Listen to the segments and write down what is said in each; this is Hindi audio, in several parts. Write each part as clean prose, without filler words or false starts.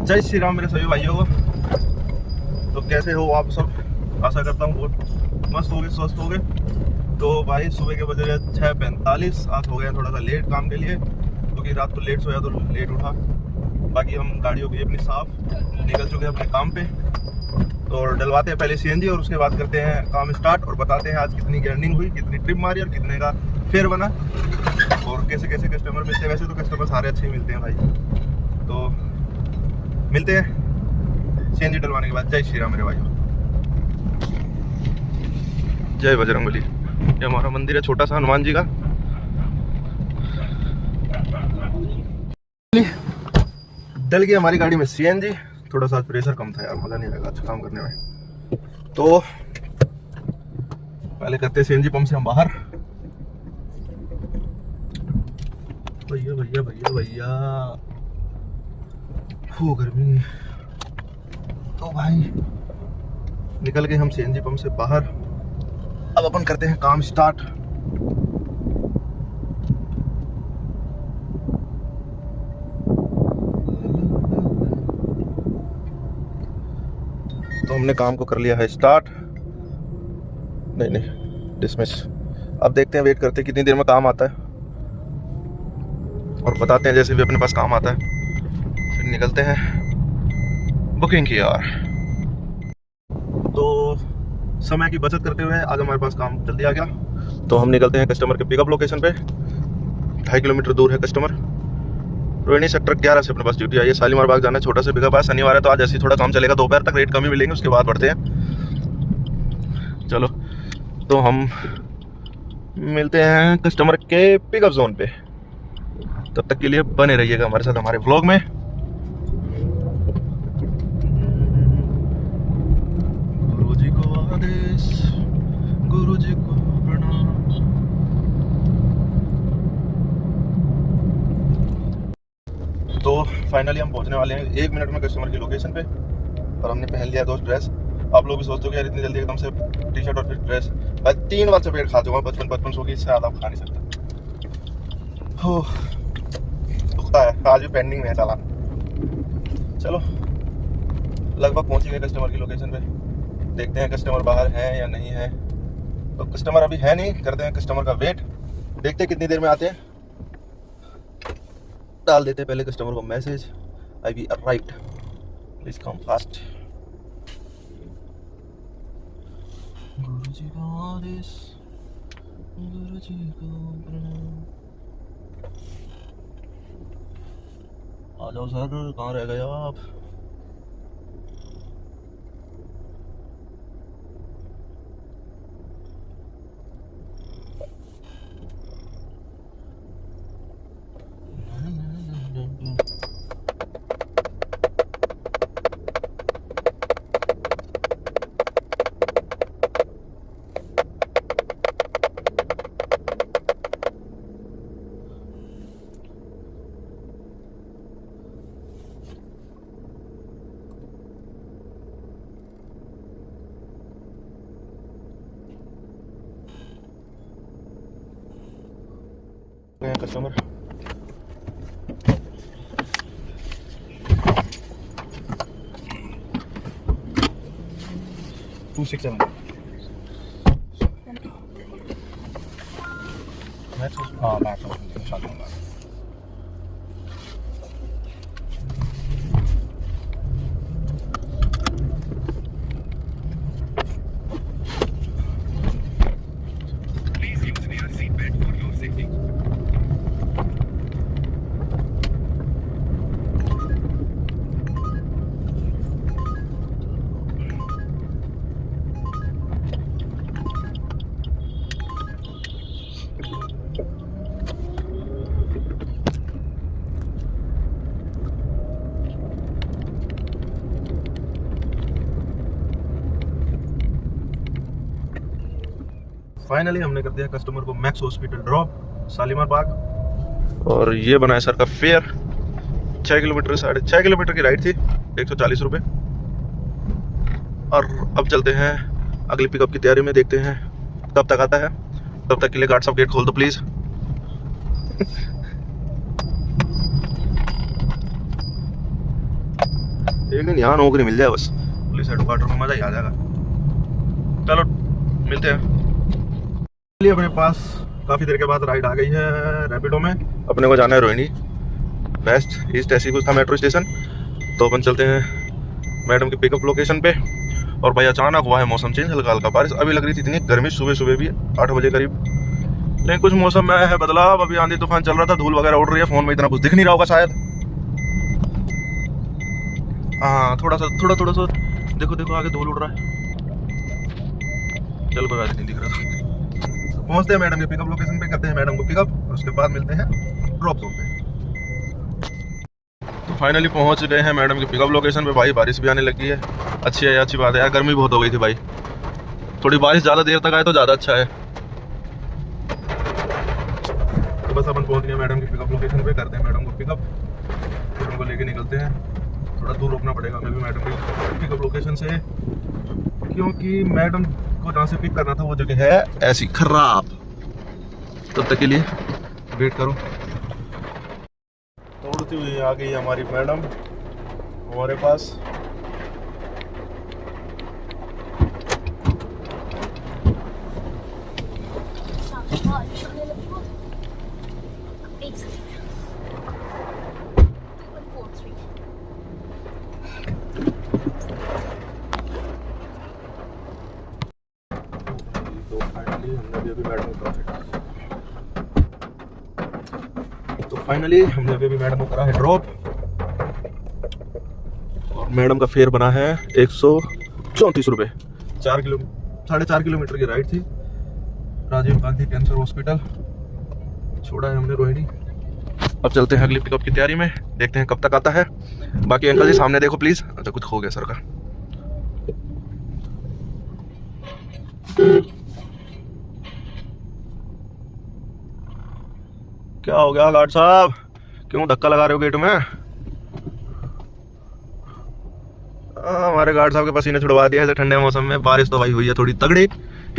जय श्री राम मेरे सभी भाइयों को। तो कैसे हो आप सब? आशा करता हूँ बहुत मस्त हो गए, स्वस्थ हो गए। तो भाई सुबह के बजे 6:45। आज हो गया थोड़ा सा लेट काम के लिए, क्योंकि रात को लेट सोया तो लेट उठा। बाकी हम गाड़ी हो गई अपनी साफ, निकल चुके हैं अपने काम पे। तो डलवाते हैं पहले सीएनजी और उसके बाद करते हैं काम स्टार्ट और बताते हैं आज कितनी अर्निंग हुई, कितनी ट्रिप मारी और कितने का फेयर बना और कैसे कैसे कस्टमर मिलते हैं। वैसे तो कस्टमर सारे अच्छे ही मिलते हैं भाई। तो मिलते हैं सीएनजी डलवाने के बाद। जय श्री राम मेरे भाइयों, जय बजरंगबली। ये हमारा मंदिर है छोटा सा हनुमान जी का। डल गई हमारी गाड़ी में सीएनजी। थोड़ा सा प्रेशर कम था यार, मजा नहीं आएगा अच्छा काम करने में। तो पहले करते हैं सीएनजी पंप से हम बाहर। भैया भैया भैया भैया हो गर्मी। तो भाई निकल गए हम सीएनजी पंप से बाहर। अब अपन करते हैं काम स्टार्ट। तो हमने काम को कर लिया है स्टार्ट। नहीं डिसमिस। अब देखते हैं, वेट करते हैं कितनी देर में काम आता है और बताते हैं जैसे भी अपने पास काम आता है। फिर निकलते हैं बुकिंग की यार। तो समय की बचत करते हुए आज हमारे पास काम जल्दी आ गया। तो हम निकलते हैं कस्टमर के पिकअप लोकेशन पे। 2.5 किलोमीटर दूर है कस्टमर। रोहिणी सेक्टर 11 से अपने पास ड्यूटी आई है। शालीमार बाग जाना है, छोटा सा पिकअप है। शनिवार है तो आज ऐसे ही थोड़ा काम चलेगा। दोपहर तक रेट कम ही मिलेंगे, उसके बाद बढ़ते हैं। चलो तो हम मिलते हैं कस्टमर के पिकअप जोन पे। तब तक के लिए बने रहिएगा हमारे साथ हमारे व्लॉग में। गुरुजी को आदेश, गुरुजी को प्रणाम। तो फाइनली हम पहुंचने वाले हैं 1 मिनट में कस्टमर की लोकेशन पे। और हमने पहन लिया दोस्त ड्रेस। आप लोग भी सोचते हो कि यार इतनी जल्दी एकदम से टी शर्ट और फिर ड्रेस। मैं 3 बार चपेट खा चुका हूँ, 55 सौ की, इससे ज़्यादा खा नहीं सकता। हो दुखता है, आज भी पेंडिंग में है चालान। चलो लगभग पहुंच गए कस्टमर की लोकेशन पे। देखते हैं कस्टमर बाहर है या नहीं है। तो कस्टमर अभी है नहीं, करते हैं कस्टमर का वेट। देखते हैं कितनी देर में आते हैं। डाल देते हैं पहले कस्टमर को message, I be arrived, please come fast. Guruji का आदेश, गुरुजी को प्रणाम। आ जाओ सर, कहाँ रह गए आप? कस्टमर टू 6 हाँ मैक्स फाइनली हमने कर दिया कस्टमर को मैक्स हॉस्पिटल ड्रॉप शालीमार बाग। और ये बनाया सर का फेयर। 6 किलोमीटर 6.5 किलोमीटर की राइड थी, 140 रुपये। और अब चलते हैं अगली पिकअप की तैयारी में, देखते हैं कब तक आता है। तब तक के लिए गार्ड साहब गेट खोल दो प्लीज़। एक दिन यहाँ नौकरी मिल जाए बस, पुलिस हेडक्वार्टर में मजा ही आ जाएगा। चलो मिलते हैं। चलिए अपने पास काफ़ी देर के बाद राइड आ गई है रैपिडो में। अपने को जाना है रोहिणी, वेस्ट ईस्ट ऐसी कुछ था मेट्रो स्टेशन। तो अपन चलते हैं मैडम की पिकअप लोकेशन पे। और भाई अचानक हुआ है मौसम चेंज, हल्का हल्का बारिश अभी लग रही थी, इतनी गर्मी सुबह सुबह भी 8 बजे करीब, लेकिन कुछ मौसम में है बदलाव। अभी आंधी तूफान चल रहा था, धूल वगैरह उड़ रही है, फोन में इतना कुछ दिख नहीं रहा होगा शायद। हाँ थोड़ा सा देखो देखो आगे धूल उड़ रहा है। चल कोई बात नहीं, दिख रहा था। पहुंचते हैं मैडम के पिकअप लोकेशन पे, करते हैं मैडम को पिकअप और उसके बाद मिलते हैं ड्रॉप जोन पे। तो फाइनली पहुंच गए हैं मैडम के पिकअप लोकेशन पे। भाई बारिश भी आने लगी है, अच्छी है, अच्छी बात है यार। गर्मी बहुत हो गई थी भाई, थोड़ी बारिश ज़्यादा देर तक आए तो ज़्यादा अच्छा है। तो बस अपन पहुंच गए मैडम की पिकअप लोकेशन पे, करते हैं मैडम को पिकअप, फिर उनको लेके निकलते हैं। थोड़ा दूर रुकना पड़ेगा हमें भी मैडम की पिकअप लोकेशन से, क्योंकि मैडम को जहाँ से पिक करना था वो जगह है ऐसी खराब। तब तक के लिए वेट करो। दौड़ती हुई आ गई हमारी मैडम हमारे पास। फाइनली हमने अभी मैडम को करा है ड्रॉप, और मैडम का फेयर बना है 134 रुपये। 4.5 किलोमीटर की राइड थी। राजीव गांधी कैंसर हॉस्पिटल छोड़ा है हमने रोहिणी। अब चलते हैं अगली पिकअप की तैयारी में, देखते हैं कब तक आता है। बाकी अंकल जी सामने देखो प्लीज। अच्छा कुछ खो गया सर का। क्या हो गया गार्ड साहब, क्यों धक्का लगा रहे हो गेट में? हमारे गार्ड साहब के पसीने छुड़वा दिया है ठंडे मौसम में। बारिश तो भाई हुई है थोड़ी तगड़ी,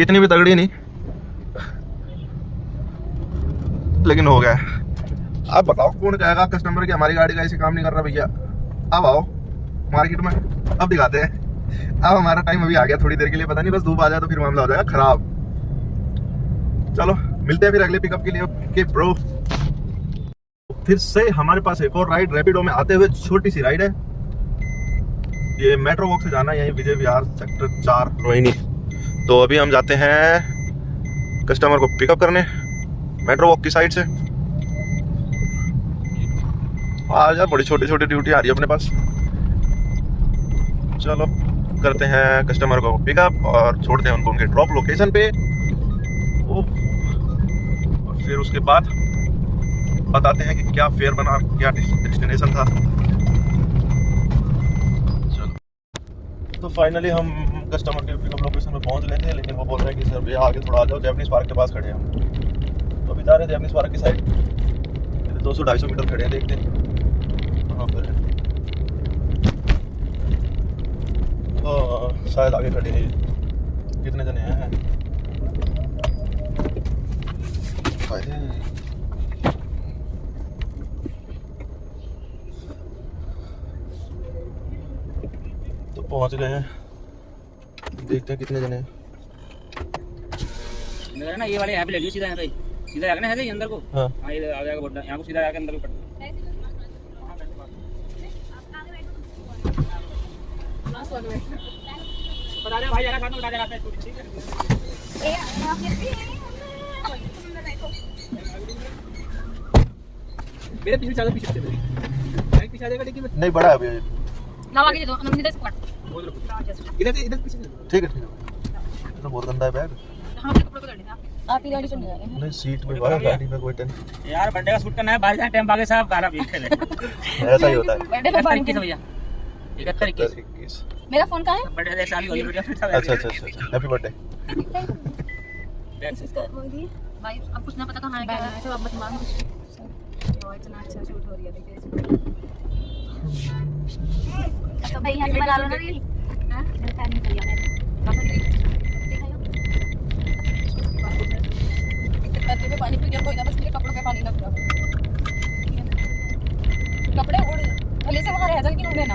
इतनी भी तगड़ी नहीं, लेकिन हो गया। आप बताओ कौन कहेगा कस्टमर की हमारी गाड़ी का ऐसे काम नहीं कर रहा भैया? अब आओ मार्केट में, अब दिखाते हैं। अब हमारा टाइम अभी आ गया थोड़ी देर के लिए, पता नहीं बस धूप आ जाए तो फिर मामला हो जाएगा खराब। चलो मिलते हैं फिर अगले पिकअप के लिए। Okay bro. फिर से हमारे पास एक और राइड रैपिडो में आते हुए, छोटी सी राइड है। ये मेट्रो वॉक से जाना है, यही विजय विहार सेक्टर 4 रोहिणी। तो अभी हम जाते हैं कस्टमर को पिकअप करने मेट्रो वॉक की साइड से। आज यार बड़ी छोटी छोटी ड्यूटी आ रही है अपने पास। चलो करते हैं कस्टमर को पिकअप और छोड़ते हैं उनको उनके ड्रॉप लोकेशन पे। और फिर उसके बाद बताते हैं कि क्या फेयर बना, क्या डेस्टिनेशन था। चलो तो फाइनली हम कस्टमर के पिकअप लोकेशन पे पहुंच गए थे, लेकिन वो बोल रहे हैं कि सर भैया आगे थोड़ा आ जाओ, जैपनीज पार्क के पास खड़े हैं हम। तो अभी जा रहे हैं जैपनीज पार्क की साइड, 200-250 मीटर खड़े हैं, देखते हैं कहाँ पर है। तो शायद आगे खड़े हैं। कितने जने हैं? तो पहुंच गए हैं, देखते हैं कितने जने हैं। ना ये वाले यहाँ पे ले लीजिए, सीधा यहाँ पे सीधा जाकर ना है अंदर को। हाँ ये आ जाएगा बोलना, यहाँ को सीधा जाकर अंदर को बता दे भाई, जरा साथ में बता दे रास्ते ठीक है। मेरे पीछे चलो, पीछे चलो, पीछे आ जाएगा लेकिन नहीं बड़ा है अभी। लाओ आगे दे दो, हम इधर से काट इधर से, इधर पीछे ठीक है तो बहुत गंदा है बैग। हम अपने कपड़े को डाल देना, आप ही गाड़ी चल जा रहे हैं। नहीं सीट में बाहर गाड़ी में कोई टेंशन यार। बर्थडे का शूट करना है, बारिश का टाइम आगे साहब गाना भी खेले। ऐसा ही होता है। बर्थडे पे पानी किस भैया 21 मेरा फोन कहां है? बर्थडे शादी हो गई बेटा। अच्छा हैप्पी बर्थडे। भाई अब कुछ ना पता कहां है क्या है, तो अब मत मांगो। तो इतना अच्छा शूट हो रही है देखिए। तो भाई यहां से बना लो ना रील। हां मेरे फैन नहीं भैया मैं बस दिखाइयो। पे पानी पी गया कोई ना, बस मेरे कपड़ों पे पानी लग रहा है। कपड़े उड़ भले से वहां रह जा, लेकिन उड़े ना।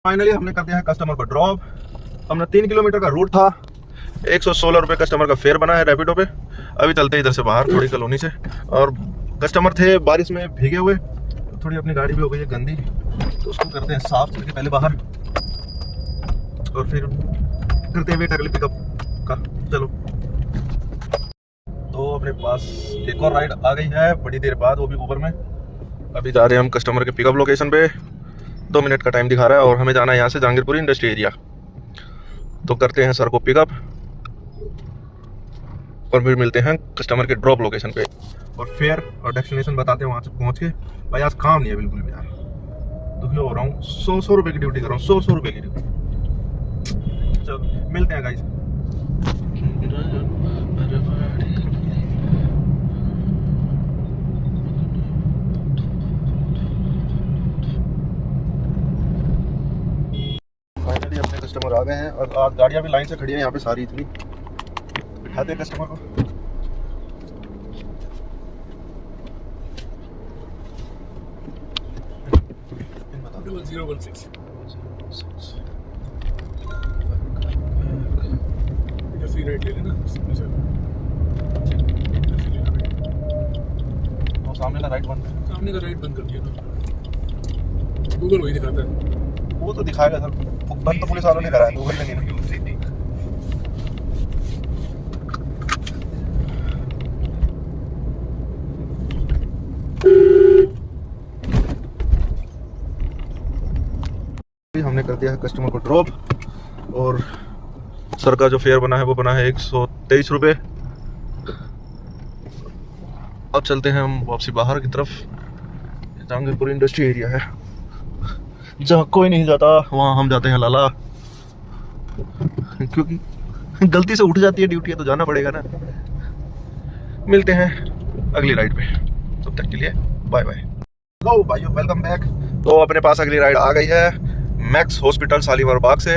फाइनली हमने कर दिया है कस्टमर को ड्रॉप। हमने 3 किलोमीटर का रूट था, 116 रुपये कस्टमर का फेयर बना है रैपिडो पे। अभी चलते हैं इधर से बाहर थोड़ी कॉलोनी से, और कस्टमर थे बारिश में भीगे हुए, थोड़ी अपनी गाड़ी भी हो गई है गंदी, तो उसको करते हैं साफ करके पहले बाहर, और फिर करते हैं वेट अगले पिकअप का। चलो, तो अपने पास एक और राइड आ गई है बड़ी देर बाद, वो भी ऊबर में। अभी जा रहे हैं हम कस्टमर के पिकअप लोकेशन पे। 2 मिनट का टाइम दिखा रहा है, और हमें जाना है यहाँ से जहांगीरपुरी इंडस्ट्री एरिया। तो करते हैं सर को पिकअप, और फिर मिलते हैं कस्टमर के ड्रॉप लोकेशन पे, और फेयर और डेस्टिनेशन बताते हैं वहाँ से पहुँच के। भाई आज काम नहीं है बिल्कुल भी यार, दुखी हो रहा हूँ। 100 रुपये की ड्यूटी कर रहा हूँ, 100 रुपये की ड्यूटी। चलो मिलते हैं गाइस। फाइनली अपने कस्टमर आ गए हैं, और आज गाड़ियाँ भी लाइन से खड़ी हैं यहाँ पे सारी, इतनी। बिठाते हैं कस्टमर को। सामने का राइट बंद है, सामने का राइट बंद कर दिया ना, गूगल वही दिखाता है। वो तो दिखाएगा सर, बंद तो पुलिस वालों ने करा है, गूगल पे नहीं। हमने कर दिया है कस्टमर को ड्रॉप, और सर का जो फेयर बना है वो बना है 123 रुपये। अब चलते हैं हम वापसी बाहर की तरफ। जहांगीरपुरी इंडस्ट्री एरिया है, जहाँ कोई नहीं जाता वहाँ हम जाते हैं लाला, क्योंकि गलती से उठ जाती है ड्यूटी, तो जाना पड़ेगा ना। मिलते हैं अगली राइड पे, तब तक के लिए बाय बाय। हेलो भाइयों, वेलकम बैक। तो अपने पास अगली राइड आ गई है मैक्स हॉस्पिटल शालीमार बाग से।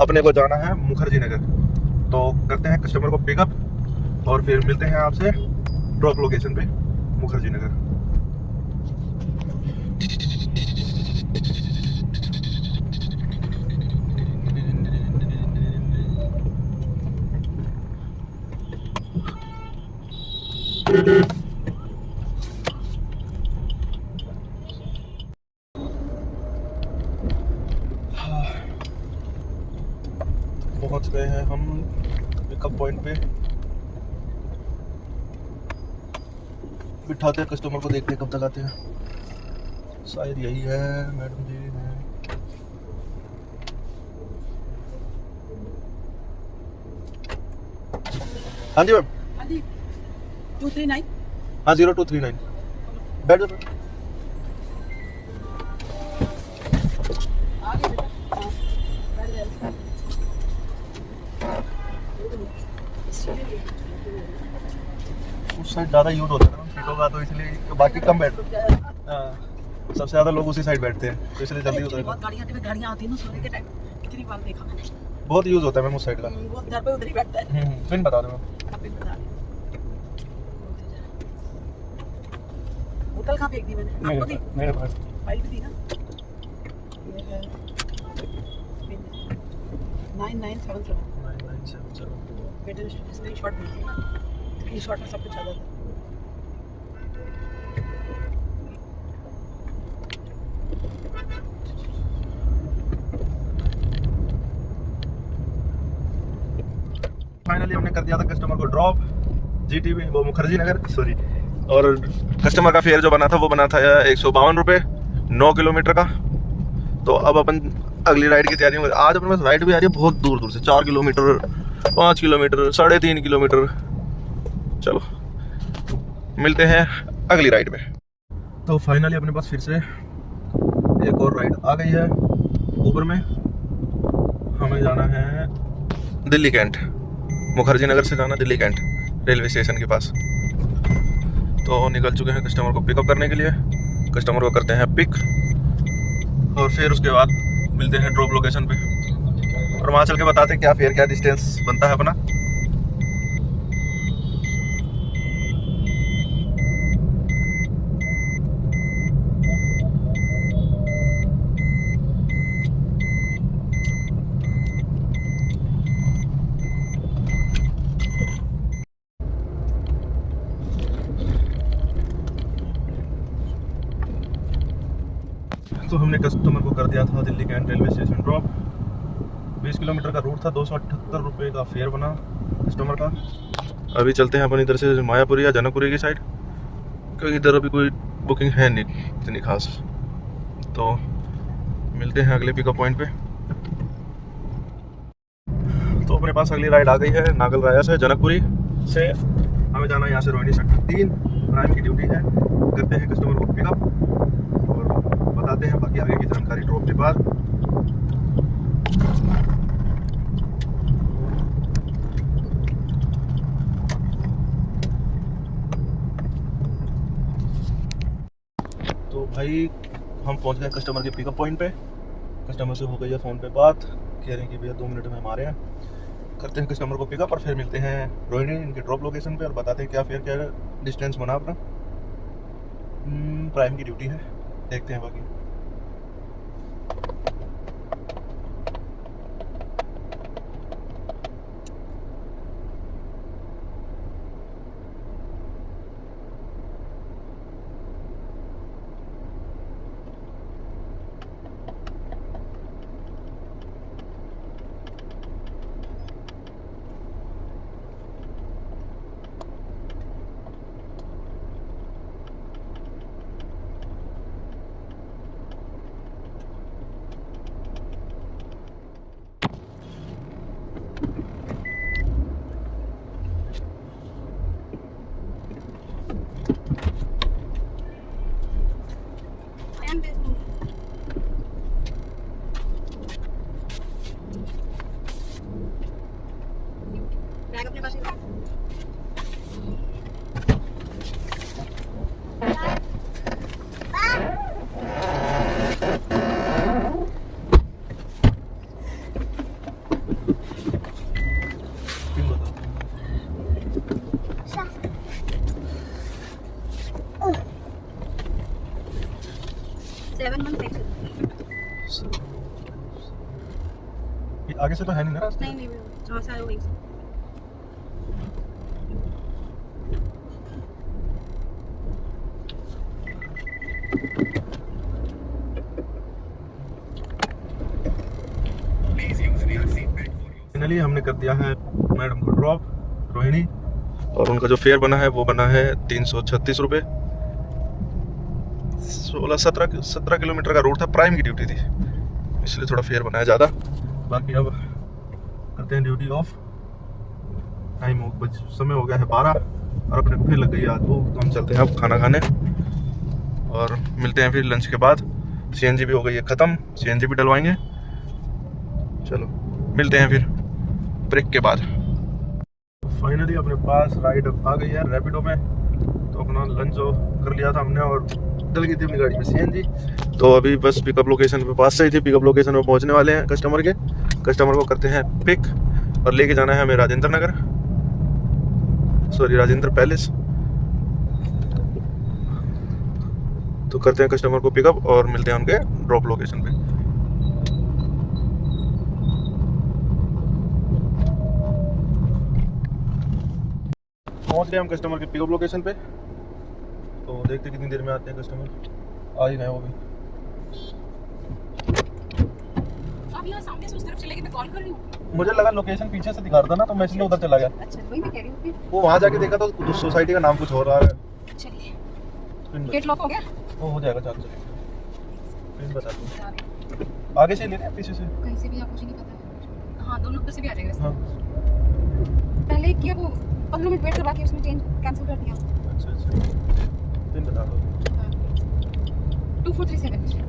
अपने को जाना है मुखर्जी नगर, तो करते हैं कस्टमर को पिकअप, और फिर मिलते हैं आपसे ड्रॉप लोकेशन पे मुखर्जी नगर। पहुंच गए हैं हम पिकअप पॉइंट पे। बिठाते हैं कस्टमर को, देखते हैं कब तक आते हैं। शायद यही है मैडम जी हैं। हाँ जी मैम। हाँ जी 239। हाँ 0239। बैठ जाओ। आगे बेटा, हाँ, बैठ जाओ। उस साइड ज़्यादा यूज होता है ना सीटों का, तो इसलिए बाकी कम बैठ। हाँ, सबसे ज़्यादा लोग उसी साइड बैठते हैं, तो इसलिए जल्दी होता है। बहुत गाड़ियाँ आती है ना सोने के टाइम, कितनी बार देखा मैंने। बहुत यूज होता है मैम उस साइड का। वो घर पे उधर ही बैठता है। पिन बता दो मैम। आप भी बता दें। होटल कहाँ फेंक दी मैंने? आपको दी? मेरे पास फाइल भी दी ना? ये है 9977। बेटे ने स्क्रीनशॉट भेजी है ना, स्क्रीनशॉट में सब कुछ आ जाता है। फाइनली हमने कर दिया था कस्टमर को ड्रॉप जीटीबी, वो मुखर्जी नगर, सॉरी। और कस्टमर का फेयर जो बना था वो बना था 152 रुपये 9 किलोमीटर का। तो अब अपन अगली राइड की तैयारी में। आज अपने पास राइड भी आ रही है बहुत दूर दूर से, 4 किलोमीटर, 5 किलोमीटर, 3.5 किलोमीटर। चलो मिलते हैं अगली राइड में। तो फाइनली अपने पास फिर से एक और राइड आ गई है ऊबर में। हमें जाना है दिल्ली कैंट, मुखर्जी नगर से जाना दिल्ली कैंट रेलवे स्टेशन के पास। तो निकल चुके हैं कस्टमर को पिकअप करने के लिए। कस्टमर को करते हैं पिक, और फिर उसके बाद मिलते हैं ड्रॉप लोकेशन पे, और वहाँ चल के बताते हैं क्या फेयर, क्या डिस्टेंस बनता है अपना। तो हमने कस्टमर को कर दिया था Delhi cantt railway station drop. 20 kilometre का रूट था, 278 रुपये का फेयर बना कस्टमर का। अभी चलते हैं अपन इधर से मायापुरी या जनकपुरी की साइड, क्योंकि इधर अभी कोई बुकिंग है नहीं इतनी खास। तो मिलते हैं अगले पिकअप पॉइंट पे। तो अपने पास अगली राइड आ गई है नागल राया से, जनकपुरी से। हमें जाना है यहाँ से रोहिणी सेक्टर 3, प्राइम की ड्यूटी है। करते हैं कस्टमर को पिकअप और बताते हैं बाकी आगे की जानकारी ड्रॉप के बाद। तो भाई हम पहुंच गए कस्टमर के पिकअप पॉइंट पे। कस्टमर से हो गई है फ़ोन पे बात, कह रहे हैं कि भैया 2 मिनट में हम आ रहे हैं। करते हैं कस्टमर को पिकअप और फिर मिलते हैं रोहिणी इनके ड्रॉप लोकेशन पे और बताते हैं क्या फेयर क्या डिस्टेंस बना अपना। प्राइम की ड्यूटी है, देखते हैं बाकी। बैग अपने पास ही रखो। आगे से तो है नहीं ना रास्ता? नहीं जहाँ से आए हो वहीं से। फाइनली हमने कर दिया है मैडम को ड्रॉप रोहिणी, और उनका जो फेयर बना है वो बना है 336 रुपये। 16-17 किलोमीटर का रूट था, प्राइम की ड्यूटी थी इसलिए थोड़ा फेयर बनाया ज़्यादा। बाकी अब करते हैं ड्यूटी ऑफ। टाइम समय हो गया है 12 और अपने फिर लग गई है 2। तो हम चलते हैं अब खाना खाने और मिलते हैं फिर लंच के बाद। CNG भी हो गई है ख़त्म, CNG भी डलवाएंगे। चलो मिलते हैं फिर ब्रेक के बाद। फाइनली अपने पास राइड आ गई है रैपिडो में। तो अपना लंच जो कर लिया था हमने और डल गई थी अपनी गाड़ी में CNG। तो अभी बस पिकअप लोकेशन पे पास से ही थी, पिकअप लोकेशन पे पहुंचने वाले हैं कस्टमर के। कस्टमर को करते हैं पिक और लेके जाना है हमें राजेंद्र नगर, सॉरी राजेंद्र पैलेस। तो करते हैं कस्टमर को पिकअप और मिलते हैं उनके ड्रॉप लोकेशन पे। पहुंच गए हम कस्टमर के पिकअप लोकेशन पे। तो देखते कितनी देर में आते हैं कस्टमर। आ ही गए वो भी। आप यहाँ सामने से उस तरफ चले गए, मैं कॉल कर रही हूँ। मुझे लगा लोकेशन पीछे से दिखा रहा था ना, तो मैं इसलिए उधर चला गया। अच्छा वही मैं कह रही हूँ। वो वहाँ जाके देखा तो सोसाइटी का नाम कुछ और रहा है। चलिए गेट लॉक हो गया। वो हो जाएगा, चालू चलिए बता दो। आगे से ले रहे हैं पीछे से? कहीं से भी आप, मुझे नहीं पता। हाँ दोनों उधर से भी आ जाएगा। हाँ पहले किया वो 15 मिनट वेट करवा के उसमें चेंज कैंसिल कर दिया। अच्छा पिन बता दो। 2437।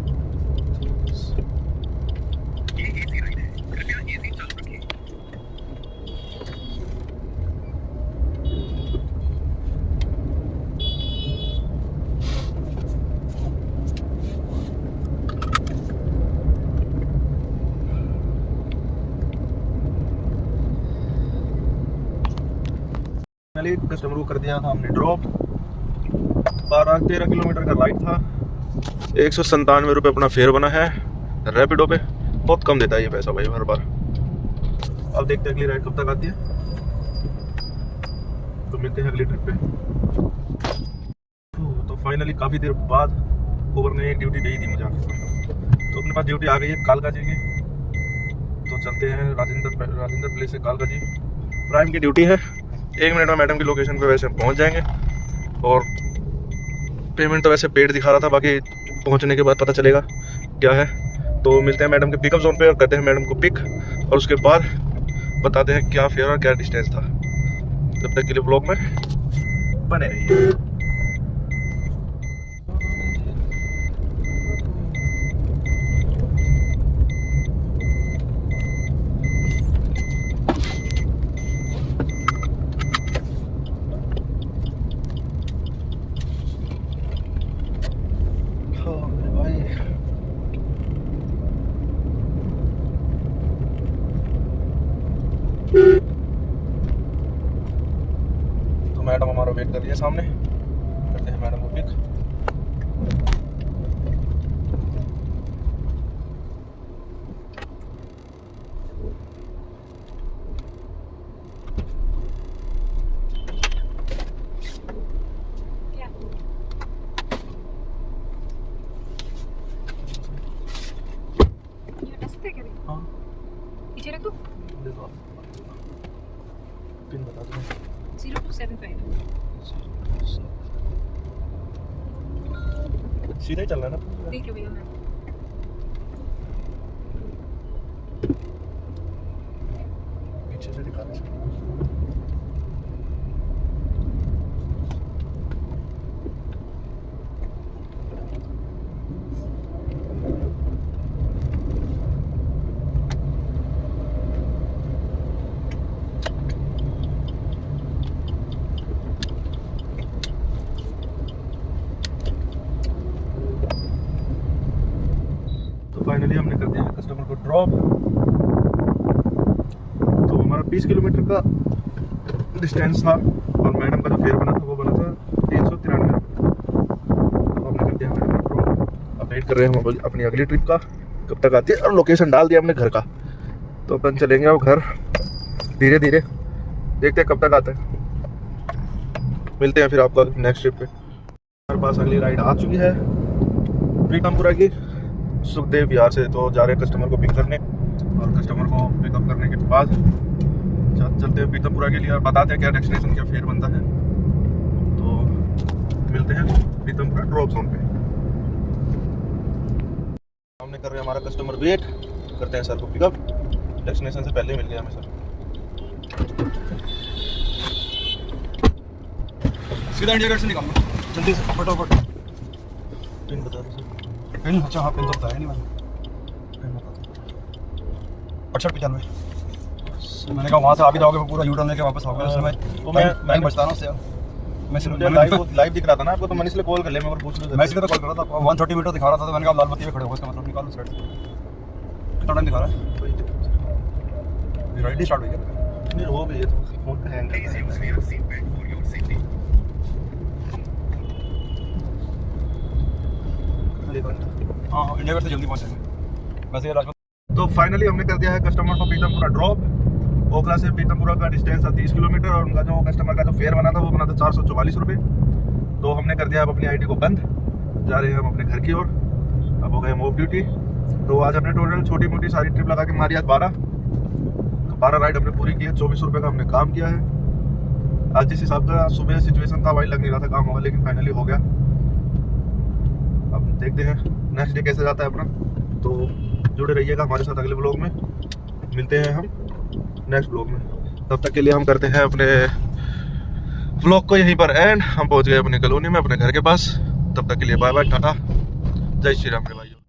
कस्टमर को कर दिया था हमने ड्रॉप। 12-13 किलोमीटर का राइड था। 197 रुपये अपना फेयर बना है रैपिडो पे। बहुत कम देता है ये पैसा भाई हर बार। अब देखते हैं अगली राइड कब तक आती है। तो मिलते हैं अगली ट्रिप पे। तो फाइनली काफ़ी देर बाद ओवर ने एक ड्यूटी दी थी मुझे। तो अपने पास ड्यूटी आ गई है कालका जी की, तो चलते हैं राजेंद्र प्लेस से कालका जी। प्राइम की ड्यूटी है, 1 मिनट में मैडम की लोकेशन पे वैसे हम पहुंच जाएंगे। और पेमेंट तो वैसे पेड दिखा रहा था, बाकी पहुंचने के बाद पता चलेगा क्या है। तो मिलते हैं मैडम के पिकअप जोन पे और करते हैं मैडम को पिक, और उसके बाद बताते हैं क्या फेयर और क्या डिस्टेंस था। तब तक के लिए ब्लॉग में बने रहिए। तो मैडम हमारा वेट कर रही है सामने, करते हैं मैडम को पिक। हाँ पीछे रख दो। पिन बता दो। 0275 सीधा ही चलना है ना। देख लो भैया। मैं पीछे से दिखा रहे हैं। फाइनली हमने कर दिया है कस्टमर को ड्रॉप। तो हमारा 20 किलोमीटर का डिस्टेंस था और मैडम का जो फेयर बना था वो बना था 393 रुपये। तो हमने कर दिया मैडम को ड्रॉप। अब वेट कर रहे हैं हम अपनी अगली ट्रिप का कब तक आती है, और लोकेशन डाल दिया हमने घर का। तो अपन चलेंगे अब घर धीरे धीरे, देखते हैं कब तक आता है। मिलते हैं फिर आपका नेक्स्ट ट्रिप पे। हमारे पास अगली राइड आ चुकी है प्रीतमपुरा की, सुखदेव विहार से। तो जा रहे हैं कस्टमर को पिक करने, और कस्टमर को पिकअप करने के बाद चलते हैं प्रीतमपुरा के लिए और बताते हैं क्या डेस्टिनेशन क्या फेयर बनता है। तो मिलते हैं प्रीतमपुरा ड्रॉप जोन पे। हमने कर रहे हैं हमारा कस्टमर वेट, करते हैं सर को पिकअप। डेस्टिनेशन से पहले मिल गया हमें सर। सीधा इंडिया गेट से निकालना जल्दी से फटाफट। पिन बता दो सर। पिन अच्छा हाँ पिन तो बताया नहीं मैंने। 6895 मैंने कहा वहाँ से आप ही जाओगे पूरा यू टर्न लेके वापस आओगे। उसमें तो मैं बचता ना उससे मैं सिर्फ लाइव दिख रहा था ना आपको, तो मैंने इसलिए कॉल कर लिया। मैं और पूछ रहा मैं इसलिए तो कॉल कर रहा था। 130 मीटर दिखा रहा था, तो मैंने कहा लाल बत्ती पे खड़े हो, इसका मतलब निकालो साइड से। कितना टाइम दिखा रहा है? राइड स्टार्ट हो गया नहीं हो गई है, तो फोन पे हैंग कर रहा है। हाँ इंडिया गेट से जल्दी पहुँचेंगे वैसे। राजपथ तो फाइनली हमने कर दिया है कस्टमर को प्रीतमपुरा ड्रॉप। ओखला से प्रीतमपुरा का डिस्टेंस था 30 किलोमीटर, और उनका जो कस्टमर का जो फेयर बना था वो बना था 444 रुपये। तो हमने कर दिया अब अपनी आईडी को बंद, जा रहे हैं हम अपने घर की ओर। अब हो गए हम ऑफ ड्यूटी। तो आज हमने टोटल छोटी मोटी सारी ट्रिप लगा के मारी आज 12 राइड हमने पूरी की है। 24 रुपये का हमने काम किया है। आज जिस हिसाब का सुबह सिचुएशन था वही लग नहीं रहा था काम होगा, लेकिन फाइनली हो गया। अब देखते हैं नेक्स्ट डे कैसे जाता है अपना। तो जुड़े रहिएगा हमारे साथ अगले ब्लॉग में। मिलते हैं हम नेक्स्ट ब्लॉग में। तब तक के लिए हम करते हैं अपने ब्लॉग को यहीं पर एंड। हम पहुंच गए अपनी कॉलोनी में, अपने घर के पास। तब तक के लिए बाय बाय, टाटा, जय श्री राम मेरे भाई।